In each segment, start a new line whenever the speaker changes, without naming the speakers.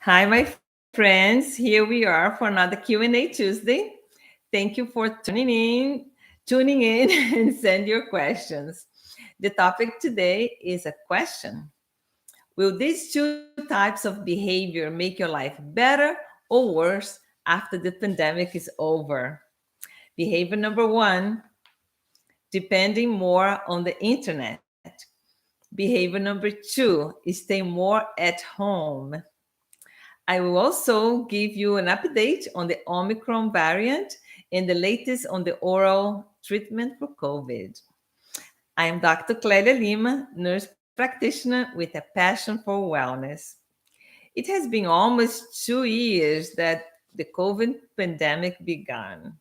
Hi, my friends. Here we are for another Q&A Tuesday. Thank you for tuning in, and send your questions. The topic today is a question. Will these two types of behavior make your life better or worse after the pandemic is over? Behavior number one, depending more on the internet. Behavior number two is stay more at home. I will also give you an update on the Omicron variant and the latest on the oral treatment for COVID. I am Dr. Clelia Lima, nurse practitioner with a passion for wellness. It has been almost 2 years that the COVID pandemic began,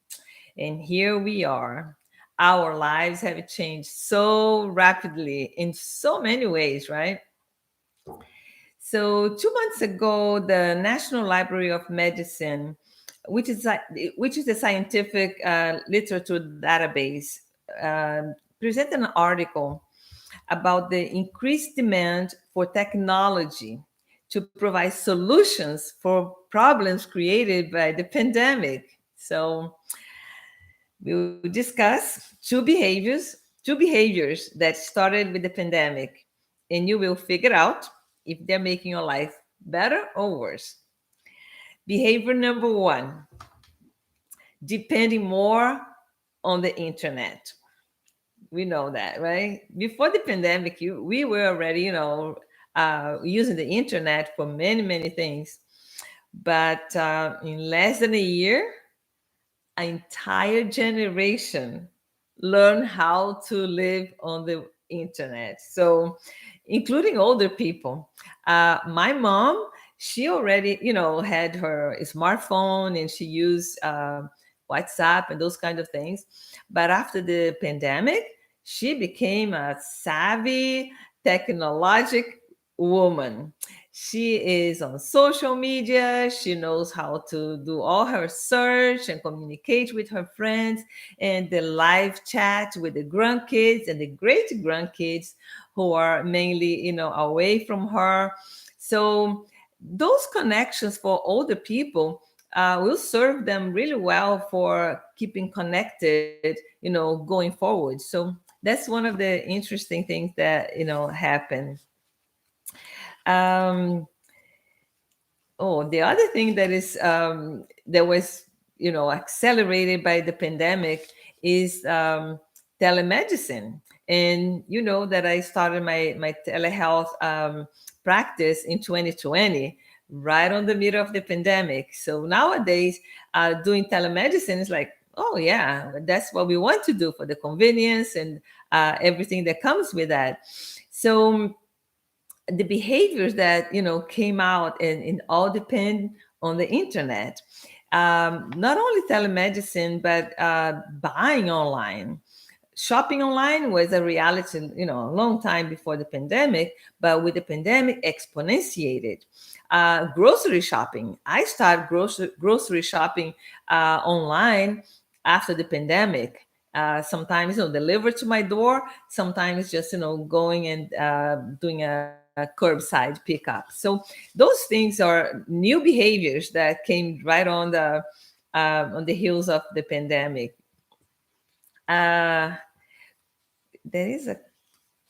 and here we are. Our lives have changed so rapidly in so many ways, right? So 2 months ago, the National Library of Medicine, which is which is a scientific literature database, presented an article about the increased demand for technology to provide solutions for problems created by the pandemic. So we'll discuss two behaviors that started with the pandemic, and you will figure out if they're making your life better or worse. Behavior number one, depending more on the internet. We know that, right? Before the pandemic, we were already, using the internet for many, many things. But in less than a year, an entire generation learn how to live on the internet. So, including older people. My mom, she already, had her smartphone and she used WhatsApp and those kind of things. But after the pandemic, she became a savvy, technologic woman. She is on social media. She knows how to do all her search and communicate with her friends and the live chat with the grandkids and the great grandkids who are mainly, away from her. So those connections for older people will serve them really well for keeping connected, going forward. So that's one of the interesting things that, happen. Um, Oh, the other thing that was accelerated by the pandemic is telemedicine, and you know that I started my telehealth practice in 2020, right on the middle of the pandemic. So nowadays, doing telemedicine is like, oh yeah, that's what we want to do for the convenience and everything that comes with that. So the behaviors that came out and all depend on the internet. Not only telemedicine, but buying online. Shopping online was a reality, a long time before the pandemic, but with the pandemic exponentiated. Grocery shopping. I started grocery shopping online after the pandemic. Sometimes, delivered to my door. Sometimes just, going and doing a curbside pickup. So those things are new behaviors that came right on the heels of the pandemic. Uh, there is a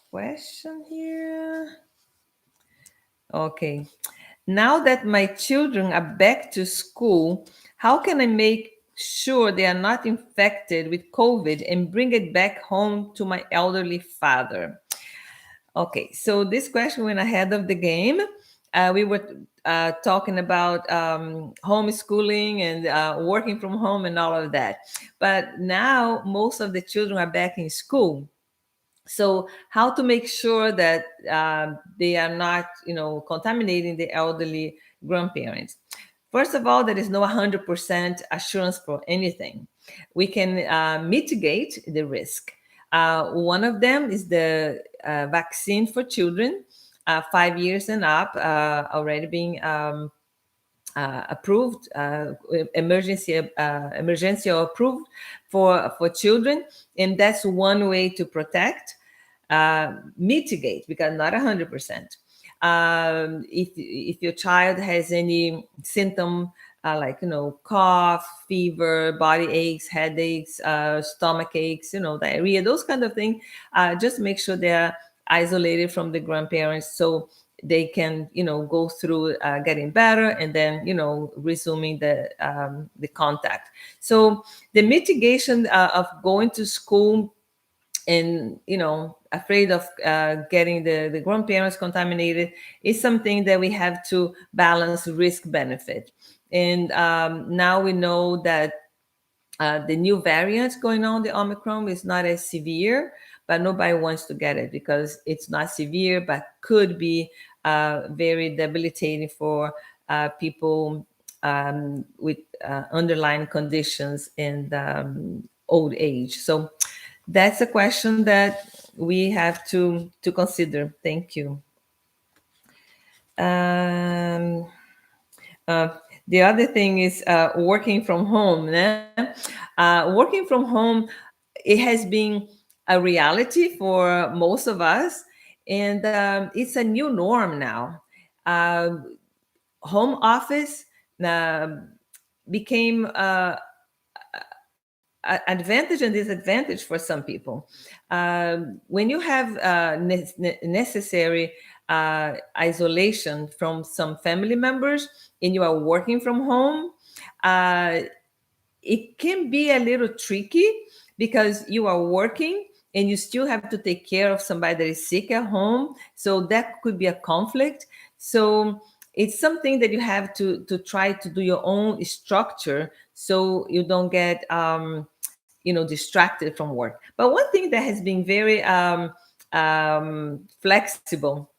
question here. Okay. Now that my children are back to school, how can I make sure they are not infected with COVID and bring it back home to my elderly father? Okay, so this question went ahead of the game. We were talking about homeschooling and working from home and all of that. But now most of the children are back in school. So how to make sure that they are not, contaminating the elderly grandparents? First of all, there is no 100% assurance for anything. We can mitigate the risk. One of them is the vaccine for children, 5 years and up, already being approved, emergency approved for children, and that's one way to protect, mitigate, because not 100%. If your child has any symptom, like cough, fever, body aches, headaches, stomach aches, diarrhea, those kind of things, just make sure they're isolated from the grandparents, so they can go through getting better, and then resuming the contact. So the mitigation of going to school and afraid of getting the grandparents contaminated is something that we have to balance risk benefit. And now we know that the new variant going on, the Omicron, is not as severe, but nobody wants to get it because it's not severe, but could be very debilitating for people with underlying conditions and old age. So that's a question that we have to consider. Thank you. Um, uh, the other thing is working from home. Working from home, it has been a reality for most of us, and it's a new norm now. Home office uh, became advantage and disadvantage for some people. When you have necessary isolation from some family members and you are working from home, uh, it can be a little tricky because you are working and you still have to take care of somebody that is sick at home. So that could be a conflict. So it's something that you have to try to do your own structure so you don't get distracted from work. But one thing that has been very flexible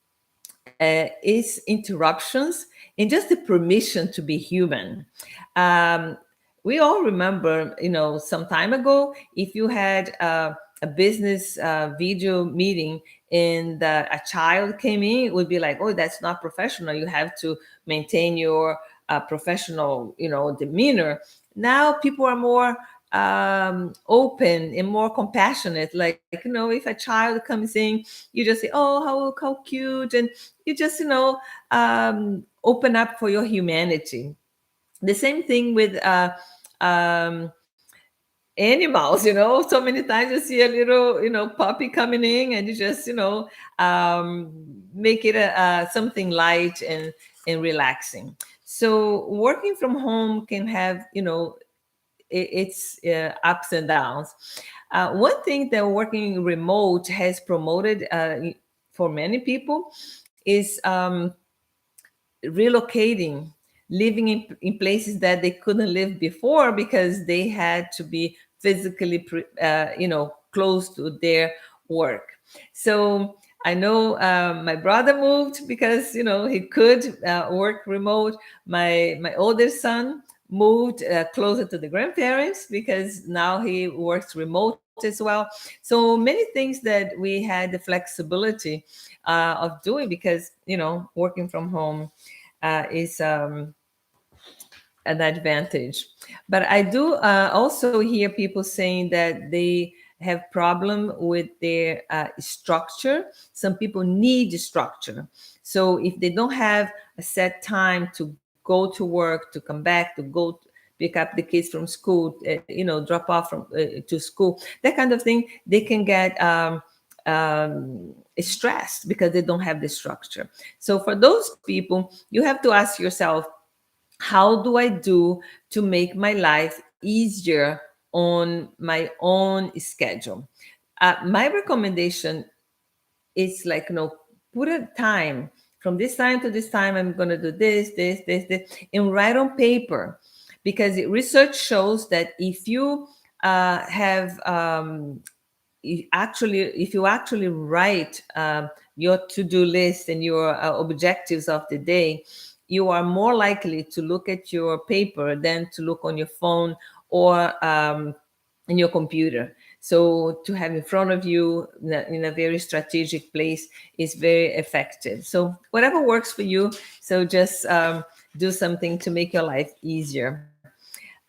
is interruptions and just the permission to be human. Um, we all remember, some time ago, if you had a business video meeting and a child came in, it would be like, oh, that's not professional. You have to maintain your professional, demeanor. Now people are more open and more compassionate. Like, if a child comes in, you just say, oh, how cute. And you just, open up for your humanity. The same thing with um, animals, so many times you see a little, puppy coming in and you just, make it something light and relaxing. So working from home can have, its ups and downs. One thing that working remote has promoted for many people is relocating, living in places that they couldn't live before because they had to be physically, close to their work. So I know my brother moved because he could work remote. My older son moved closer to the grandparents because now he works remote as well. So many things that we had the flexibility of doing because working from home is an advantage. But I do also hear people saying that they have problem with their structure. Some people need structure. So if they don't have a set time to go to work, to come back, to go pick up the kids from school, drop off from to school, that kind of thing, they can get stressed because they don't have the structure. So for those people, you have to ask yourself, how do I do to make my life easier on my own schedule? My recommendation is like, put a time. From this time to this time, I'm going to do this, and write on paper. Because research shows that if you have if you actually write your to-do list and your objectives of the day, you are more likely to look at your paper than to look on your phone or in your computer. So to have in front of you in a very strategic place is very effective. So whatever works for you, so just do something to make your life easier.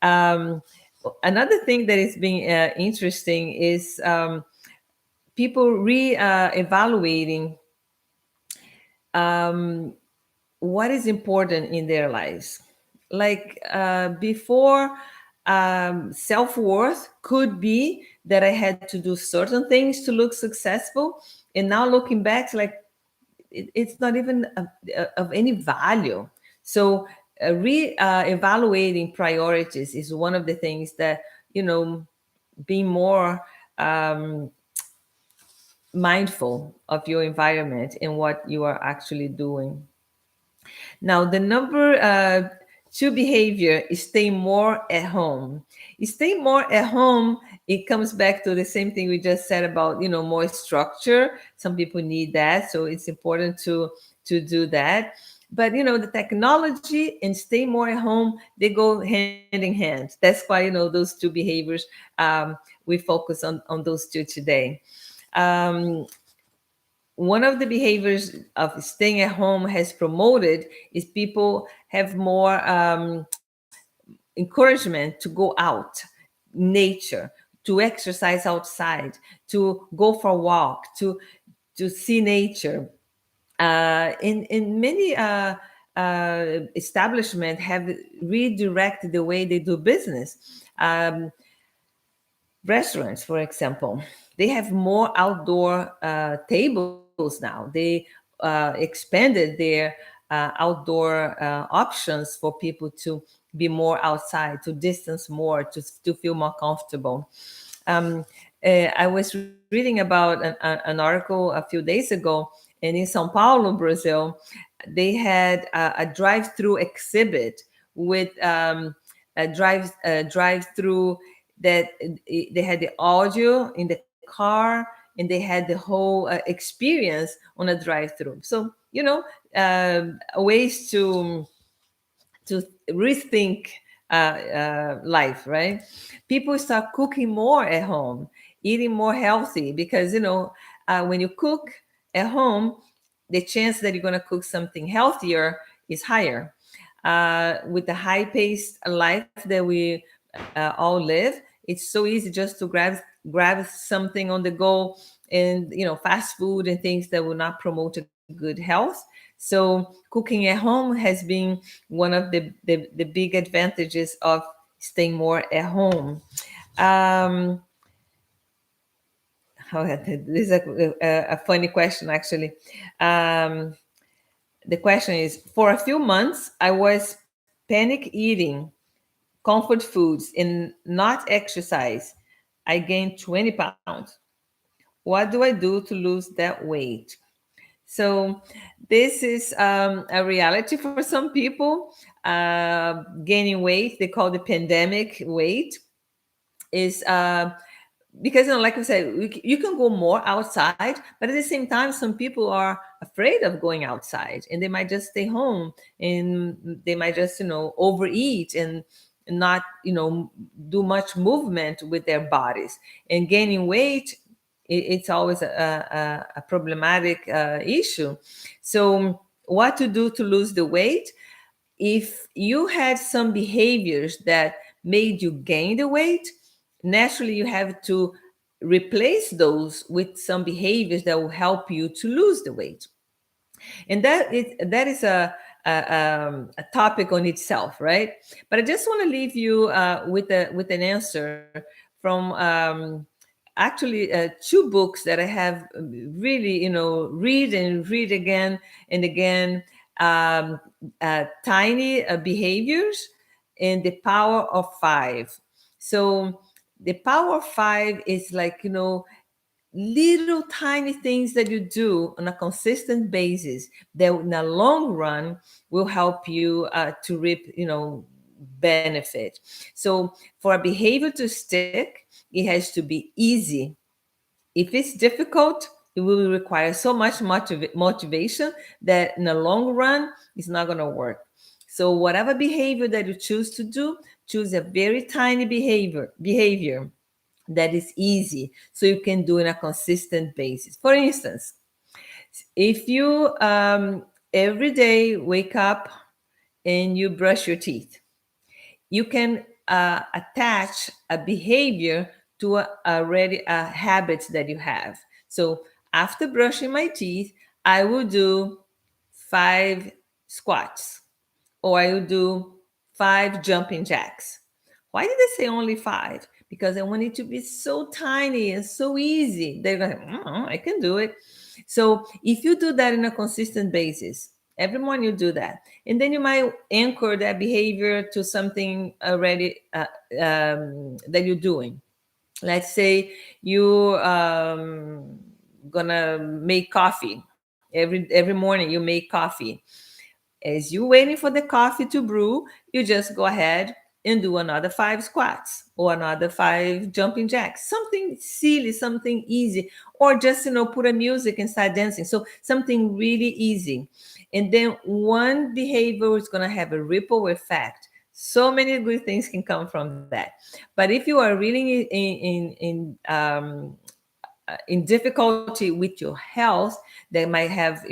Another thing that is being interesting is people re-evaluating um, what is important in their lives. Like before, self worth could be that I had to do certain things to look successful. And now looking back, it's like it's not even of any value. So, evaluating priorities is one of the things that, being more um, mindful of your environment and what you are actually doing. Now, the number two behavior is stay more at home. You stay more at home. It comes back to the same thing we just said about, more structure. Some people need that, so it's important to do that. But the technology and stay more at home, they go hand in hand. That's why those two behaviors. We focus on those two today. Um, One of the behaviors of staying at home has promoted is people have more encouragement to go out, nature, to exercise outside, to go for a walk, to see nature. In many establishments have redirected the way they do business. Restaurants, for example, they have more outdoor tables now. They expanded their outdoor options for people to be more outside, to distance more, to feel more comfortable. Um, I was reading about an article a few days ago, and in Sao Paulo, Brazil, they had a drive-through exhibit with a drive-through that they had the audio in the car and they had the whole experience on a drive-through. So ways to rethink life, right? People start cooking more at home, eating more healthy because when you cook at home, the chance that you're going to cook something healthier is higher. With the high-paced life that we all live, it's so easy just to grab something on the go, and fast food and things that will not promote a good health. So cooking at home has been one of the big advantages of staying more at home. Um, this is a funny question, actually. Um, the question is: for a few months, I was panic eating comfort foods and not exercise. I gained 20 pounds. What do I do to lose that weight? So this is a reality for some people. Gaining weight, they call the pandemic weight, is because like I said, you can go more outside, but at the same time, some people are afraid of going outside, and they might just stay home, and they might just overeat and not do much movement with their bodies. And gaining weight, it's always a problematic issue. So what to do to lose the weight? If you had some behaviors that made you gain the weight, naturally you have to replace those with some behaviors that will help you to lose the weight. And that is a topic on itself, right? But I just want to leave you with an answer from actually two books that I have really read and read again and again. Tiny Behaviors and the Power of Five. So the Power of Five is like little tiny things that you do on a consistent basis that in the long run will help you to reap benefit. So for a behavior to stick, it has to be easy. If it's difficult, it will require so much motivation that in the long run it's not going to work. So whatever behavior that you choose to do, choose a very tiny behavior that is easy so you can do in a consistent basis. For instance, if you every day wake up and you brush your teeth, you can attach a behavior to already a habit that you have. So after brushing my teeth, I will do 5 squats, or I will do 5 jumping jacks. Why did they say only 5? Because I want it to be so tiny and so easy. They're like, I can do it. So if you do that in a consistent basis, every morning you do that, and then you might anchor that behavior to something already that you're doing. Let's say you gonna make coffee every morning. You make coffee. As you waiting for the coffee to brew, you just go ahead and do another 5 squats or another 5 jumping jacks. Something silly, something easy, or just put a music and start dancing. So something really easy, and then one behavior is going to have a ripple effect. So many good things can come from that. But if you are really in difficulty with your health, that might have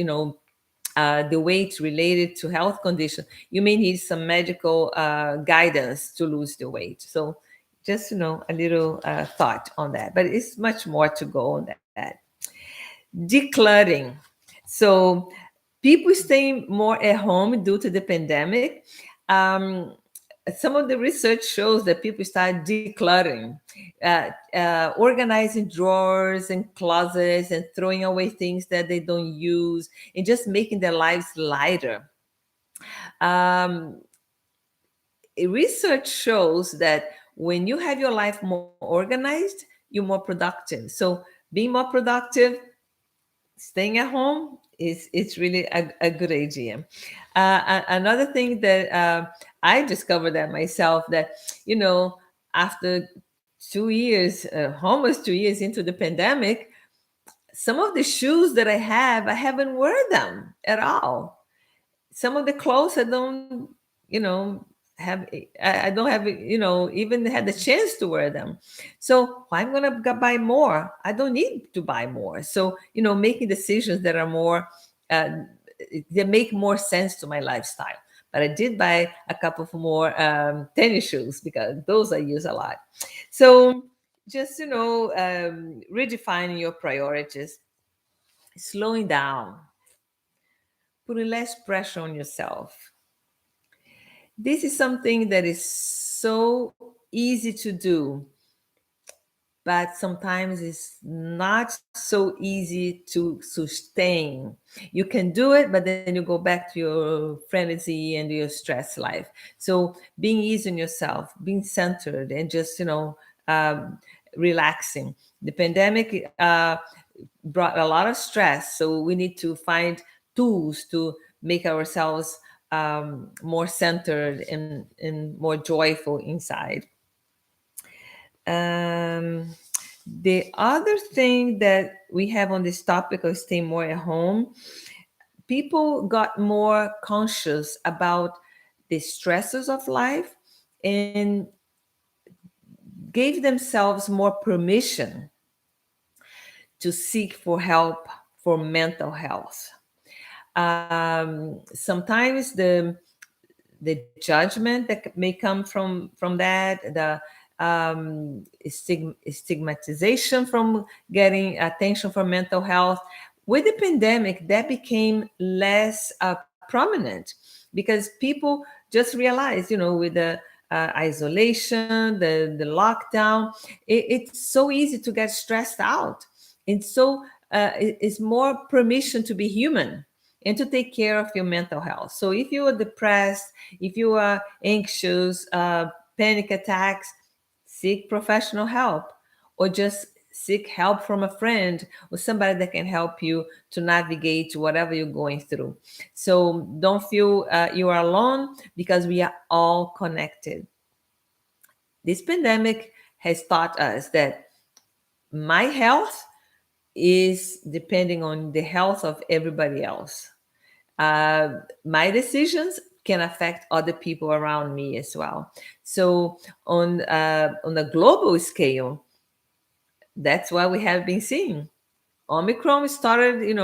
the weight related to health condition, you may need some medical guidance to lose the weight. So just a little thought on that, but it's much more to go on that. Decluttering. So people staying more at home due to the pandemic. um, some of the research shows that people start decluttering, organizing drawers and closets and throwing away things that they don't use, and just making their lives lighter. Um, Research shows that when you have your life more organized, you're more productive. So being more productive, staying at home, is it's really a good idea. Another thing that I discovered that myself, that after 2 years, almost 2 years into the pandemic, some of the shoes that I haven't worn them at all. Some of the clothes I don't, have. I don't have, even had the chance to wear them. So why I'm gonna buy more? I don't need to buy more. So making decisions that are more, uh, they make more sense to my lifestyle. But I did buy a couple of more tennis shoes because those I use a lot. So just redefining your priorities, slowing down, putting less pressure on yourself. This is something that is so easy to do, but sometimes it's not so easy to sustain. You can do it, but then you go back to your frenzy and your stress life. So being easy on yourself, being centered, and just relaxing. The pandemic brought a lot of stress, so we need to find tools to make ourselves more centered and more joyful inside. Um, the other thing that we have on this topic of staying more at home, people got more conscious about the stresses of life and gave themselves more permission to seek for help for mental health. Sometimes the judgment that may come from that, the stigmatization from getting attention for mental health. With the pandemic, that became less prominent, because people just realized, with the isolation, the lockdown, it's so easy to get stressed out. And so it's more permission to be human and to take care of your mental health. So if you are depressed, if you are anxious, panic attacks, seek professional help, or just seek help from a friend or somebody that can help you to navigate whatever you're going through. So don't feel you are alone, because we are all connected. This pandemic has taught us that my health is depending on the health of everybody else. My decisions can affect other people around me as well. So on a global scale, that's what we have been seeing. Omicron started,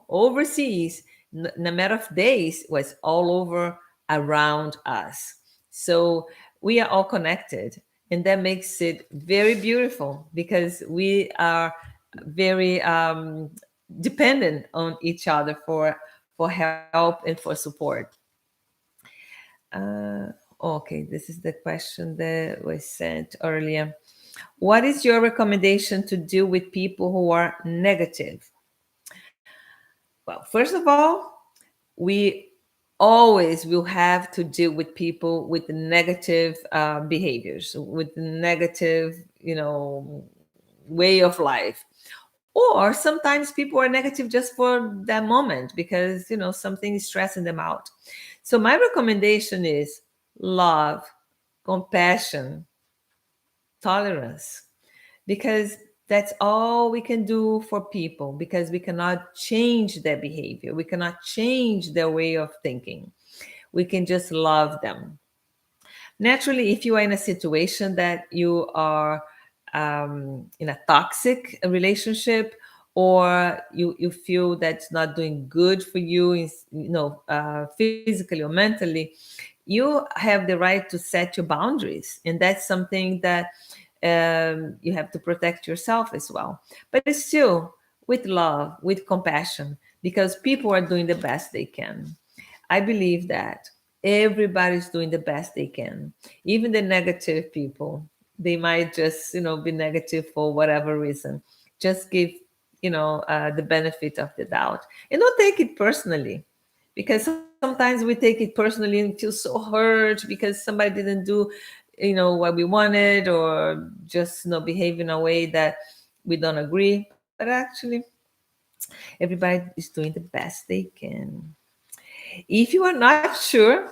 overseas. In a matter of days, was all over around us. So we are all connected, and that makes it very beautiful, because we are very dependent on each other for help and for support. Uh, okay, this is the question that was sent earlier. What is your recommendation to deal with people who are negative? Well, first of all, we always will have to deal with people with negative behaviors, with negative, way of life. Or sometimes people are negative just for that moment because, something is stressing them out. So my recommendation is love, compassion, tolerance, because that's all we can do for people, because we cannot change their behavior. We cannot change their way of thinking. We can just love them. Naturally, if you are in a situation that you are in a toxic relationship, or you feel that's not doing good for you, physically or mentally, you have the right to set your boundaries, and that's something that you have to protect yourself as well. But it's still with love, with compassion, because people are doing the best they can. I believe that everybody's doing the best they can. Even the negative people, they might just, be negative for whatever reason. Just give, the benefit of the doubt, and don't take it personally, because sometimes we take it personally and feel so hurt because somebody didn't do, what we wanted, or just, behave in a way that we don't agree. But actually, everybody is doing the best they can. If you are not sure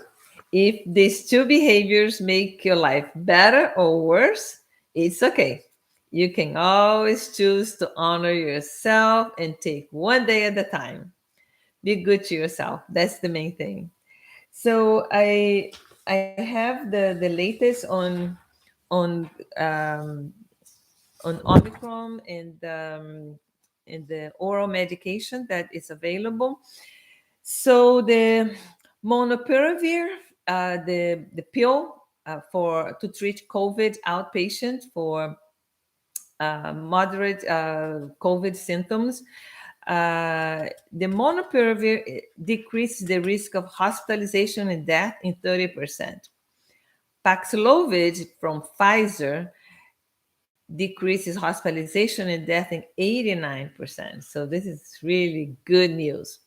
if these two behaviors make your life better or worse, it's okay. You can always choose to honor yourself and take one day at a time. Be good to yourself. That's the main thing. So I have the latest on um, on Omicron and the oral medication that is available. So the monopiravir, the pill for to treat COVID outpatient for moderate COVID symptoms, the monopiravir decreases the risk of hospitalization and death in 30%. Paxlovid from Pfizer decreases hospitalization and death in 89%. So this is really good news.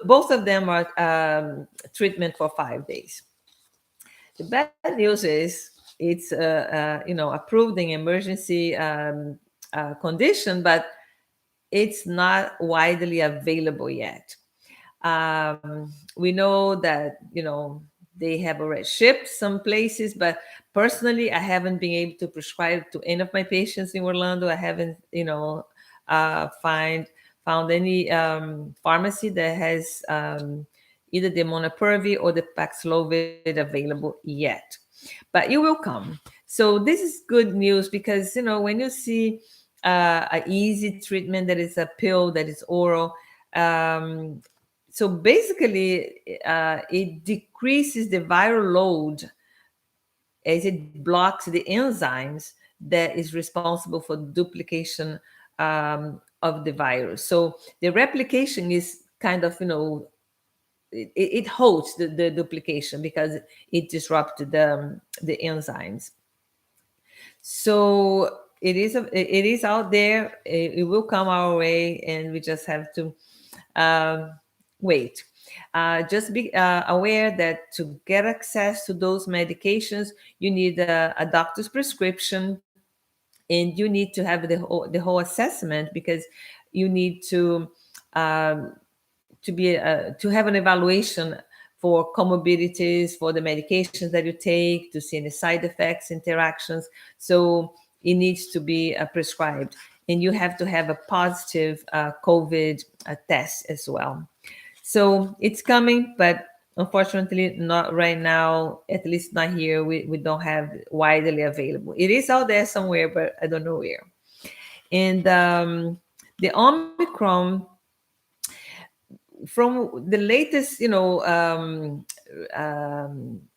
Both of them are treatment for 5 days. The bad news is it's approved in emergency condition, but it's not widely available yet. We know that they have already shipped some places, but personally, I haven't been able to prescribe to any of my patients in Orlando. I haven't, found any pharmacy that has either the monopiravir or the Paxlovid available yet. But it will come. So this is good news because when you see an easy treatment that is a pill that is oral. So basically, it decreases the viral load as it blocks the enzymes that is responsible for duplication of the virus. So the replication is kind of, it holds the duplication because it disrupts the enzymes. So it is out there. It will come our way, and we just have to wait. Just be aware that to get access to those medications, you need a doctor's prescription, and you need to have the whole assessment, because you need um, to have an evaluation for comorbidities, for the medications that you take, to see any side effects, interactions. So it needs to be prescribed, and you have to have a positive COVID test as well. So it's coming, but unfortunately not right now, at least not here. We don't have widely available. It is out there somewhere, but I don't know where. And the Omicron, from the latest,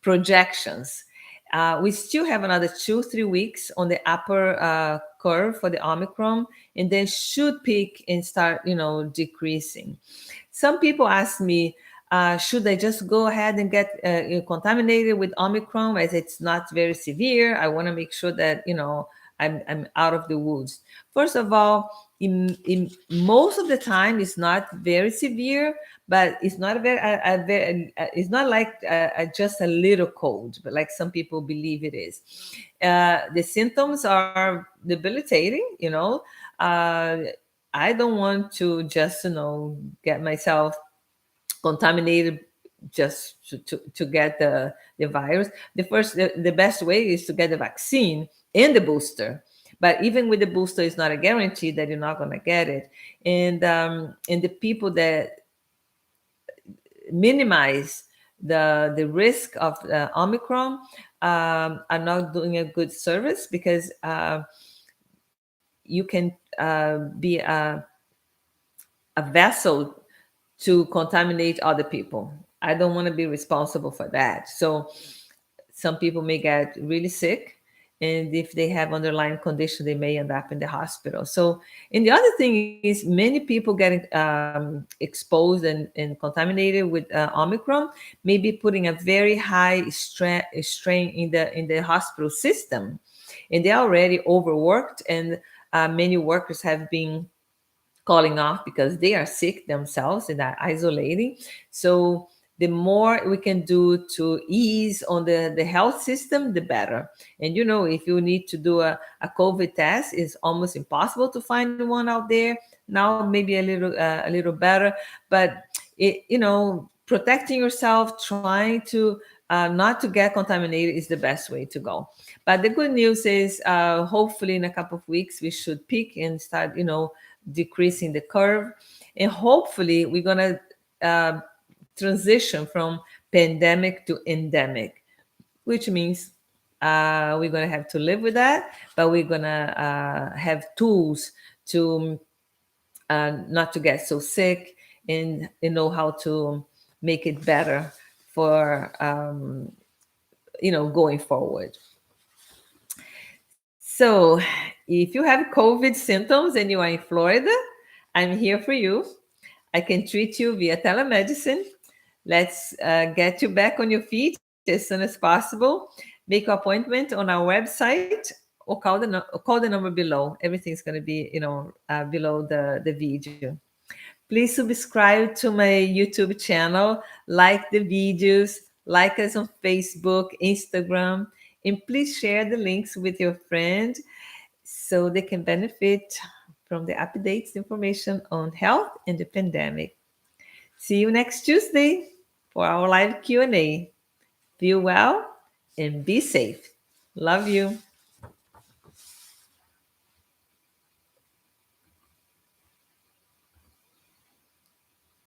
projections, we still have another 2-3 weeks on the upper curve for the Omicron, and then should peak and start, decreasing. Some people ask me, should I just go ahead and get contaminated with Omicron as it's not very severe? I want to make sure that, I'm out of the woods. First of all, in most of the time, it's not very severe, but it's not it's not like just a little cold, but like some people believe it is. The symptoms are debilitating, uh, I don't want to just, get myself contaminated just to get the virus. The best way is to get the vaccine and the booster. But even with the booster, it's not a guarantee that you're not going to get it. And the people that minimize the risk of Omicron are not doing a good service, because you can be a vessel to contaminate other people. I don't want to be responsible for that. So some people may get really sick, and if they have underlying condition, they may end up in the hospital. So, and the other thing is, many people getting exposed and contaminated with Omicron may be putting a very high strain in the hospital system, and they're already overworked, and many workers have been calling off because they are sick themselves and are isolating. So the more we can do to ease on the health system, the better. And if you need to do a COVID test, it's almost impossible to find one out there. Now maybe a little better, but protecting yourself, trying to not to get contaminated is the best way to go. But the good news is, hopefully in a couple of weeks we should peak and start, decreasing the curve, and hopefully we're gonna transition from pandemic to endemic, which means we're gonna have to live with that, but we're gonna have tools to not to get so sick, and know how to make it better for going forward. So if you have COVID symptoms and you are in Florida, I'm here for you. I can treat you via telemedicine. Let's get you back on your feet as soon as possible. Make an appointment on our website, or call the number below. Everything's going to be, below the video. Please subscribe to my YouTube channel, like the videos, like us on Facebook, Instagram, and please share the links with your friends so they can benefit from the updates information on health and the pandemic. See you next Tuesday for our live Q&A. Feel well and be safe. Love you.